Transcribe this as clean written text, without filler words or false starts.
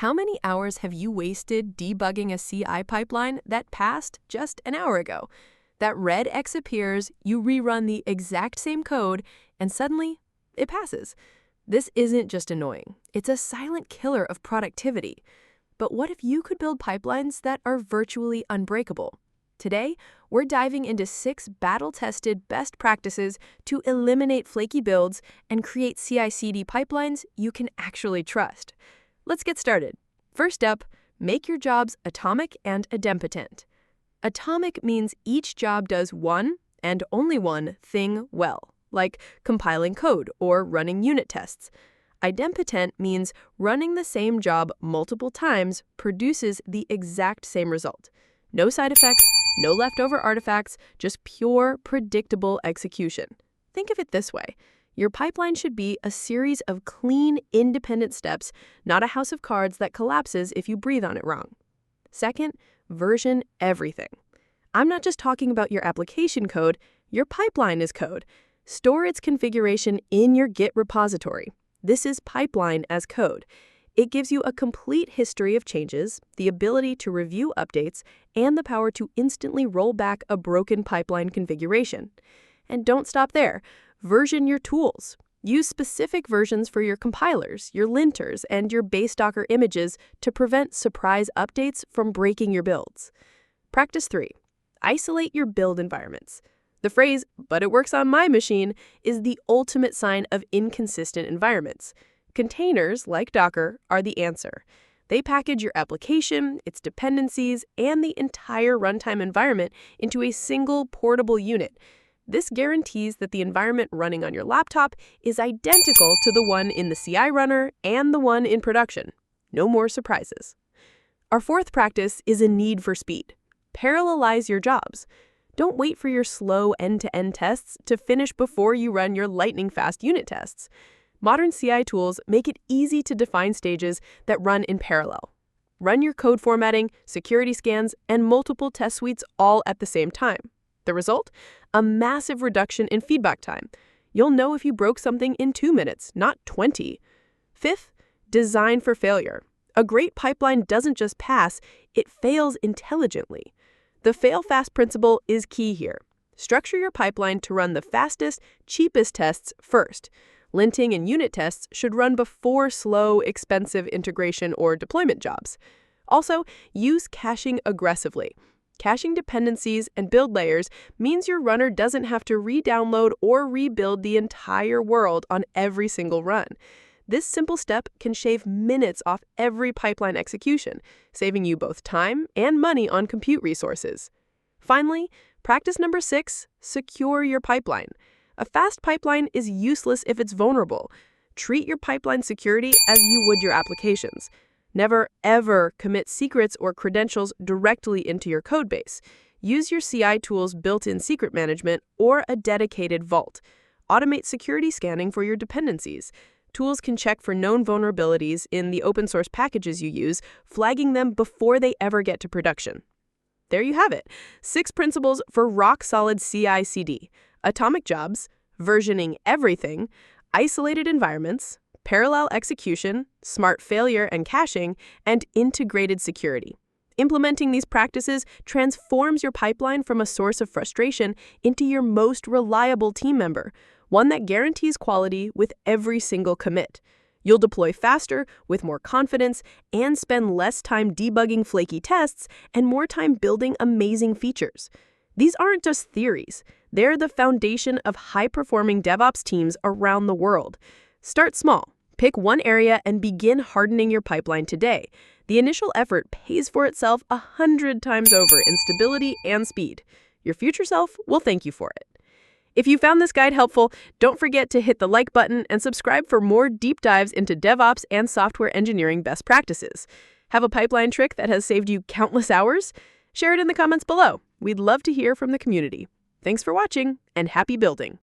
How many hours have you wasted debugging a CI pipeline that passed just an hour ago? That red X appears, you rerun the exact same code, and suddenly it passes. This isn't just annoying, it's a silent killer of productivity. But what if you could build pipelines that are virtually unbreakable? Today, we're diving into 6 battle-tested best practices to eliminate flaky builds and create CI/CD pipelines you can actually trust. Let's get started. First up, make your jobs atomic and idempotent. Atomic means each job does one, and only one, thing well, like compiling code or running unit tests. Idempotent means running the same job multiple times produces the exact same result. No side effects, no leftover artifacts, just pure, predictable execution. Think of it this way. Your pipeline should be a series of clean, independent steps, not a house of cards that collapses if you breathe on it wrong. Second, version everything. I'm not just talking about your application code, your pipeline is code. Store its configuration in your Git repository. This is pipeline as code. It gives you a complete history of changes, the ability to review updates, and the power to instantly roll back a broken pipeline configuration. And don't stop there. Version your tools. Use specific versions for your compilers, your linters, and your base Docker images to prevent surprise updates from breaking your builds. Practice 3. Isolate your build environments. The phrase, "but it works on my machine," is the ultimate sign of inconsistent environments. Containers, like Docker, are the answer. They package your application, its dependencies, and the entire runtime environment into a single portable unit. This guarantees that the environment running on your laptop is identical to the one in the CI runner and the one in production. No more surprises. Our fourth practice is a need for speed. Parallelize your jobs. Don't wait for your slow end-to-end tests to finish before you run your lightning-fast unit tests. Modern CI tools make it easy to define stages that run in parallel. Run your code formatting, security scans, and multiple test suites all at the same time. The result? A massive reduction in feedback time. You'll know if you broke something in 2 minutes, not 20. Fifth, design for failure. A great pipeline doesn't just pass, it fails intelligently. The fail-fast principle is key here. Structure your pipeline to run the fastest, cheapest tests first. Linting and unit tests should run before slow, expensive integration or deployment jobs. Also, use caching aggressively. Caching dependencies and build layers means your runner doesn't have to re-download or rebuild the entire world on every single run. This simple step can shave minutes off every pipeline execution, saving you both time and money on compute resources. Finally, practice number 6, secure your pipeline. A fast pipeline is useless if it's vulnerable. Treat your pipeline security as you would your applications. Never, ever commit secrets or credentials directly into your codebase. Use your CI tool's built-in secret management or a dedicated vault. Automate security scanning for your dependencies. Tools can check for known vulnerabilities in the open source packages you use, flagging them before they ever get to production. There you have it. 6 principles for rock-solid CI/CD. Atomic jobs, versioning everything, isolated environments, parallel execution, smart failure and caching, and integrated security. Implementing these practices transforms your pipeline from a source of frustration into your most reliable team member, one that guarantees quality with every single commit. You'll deploy faster, with more confidence, and spend less time debugging flaky tests and more time building amazing features. These aren't just theories. They're the foundation of high-performing DevOps teams around the world. Start small. Pick one area and begin hardening your pipeline today. The initial effort pays for itself 100 times over in stability and speed. Your future self will thank you for it. If you found this guide helpful, don't forget to hit the like button and subscribe for more deep dives into DevOps and software engineering best practices. Have a pipeline trick that has saved you countless hours? Share it in the comments below. We'd love to hear from the community. Thanks for watching, and happy building!